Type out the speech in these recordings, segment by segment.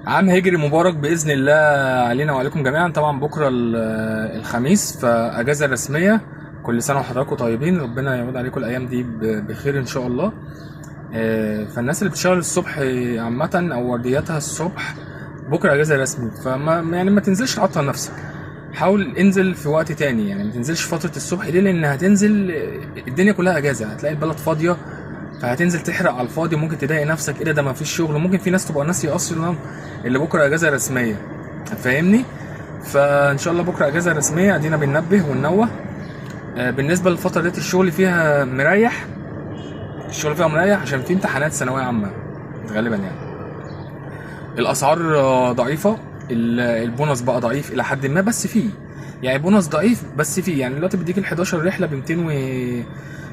عام هجري مبارك بإذن الله علينا وعليكم جميعا. طبعا بكرة الخميس فأجازة رسمية. كل سنة وحضراتكم طيبين، ربنا يعود عليكم الأيام دي بخير إن شاء الله. فالناس اللي بتشتغل الصبح عامة أو وردياتها الصبح بكرة أجازة رسمي، فما يعني ما تنزلش تعطل نفسك. حاول انزل في وقت تاني، يعني ما تنزلش فترة الصبح ليه؟ لأن هتنزل الدنيا كلها أجازة، هتلاقي البلد فاضية، فهتنزل تحرق على الفاضي، ممكن تضايق نفسك، ايه ده ما فيش شغل، ممكن في ناس تبقى ناسيه اصلا اللي بكره اجازه رسميه. فاهمني؟ فان شاء الله بكره اجازه رسميه، ادينا بننبه وننوه. بالنسبه للفتره ديت الشغل فيها مريح، الشغل فيها مريح عشان في امتحانات ثانويه عامه غالبا يعني. الاسعار ضعيفه، البونص بقى ضعيف الى حد ما، بس فيه يعني بونص ضعيف بس فيه. يعني دلوقتي بيديك ال 11 رحله ب 200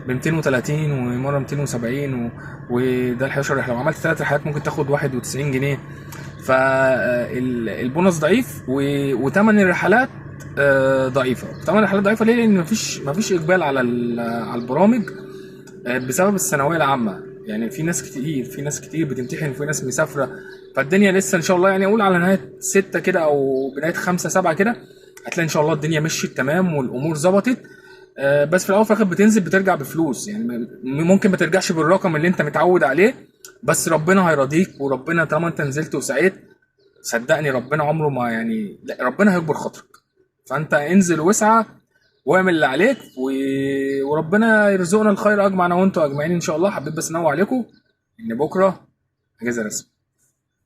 ب 230 ومره 270 وده ال 11 رحله، لو عملت 3 رحلات ممكن تاخد 91 جنيه. فالبونص ضعيف وثمن الرحلات ضعيفه. ثمن الرحلات ضعيفه ليه؟ لان مفيش اقبال على على البرامج بسبب الثانويه العامه. يعني في ناس كتير بتمتحن وفي ناس مسافره، فالدنيا لسه ان شاء الله يعني اقول على نهايه 6 كده او بدايه 5 7 كده هتلاقي ان شاء الله الدنيا مشيت تمام والامور ظبطت. بس في الاول وفي الاخر بتنزل بترجع بفلوس، يعني ممكن ما ترجعش بالرقم اللي انت متعود عليه، بس ربنا هيرضيك، وربنا طالما انت نزلت وسعيت صدقني ربنا عمره ما يعني، لا ربنا هيكبر خاطرك. فانت انزل واسعى واعمل اللي عليك وربنا يرزقنا الخير اجمع انا وانتوا اجمعين ان شاء الله. حبيت بس انوه عليكم ان بكره اجازه رسمي.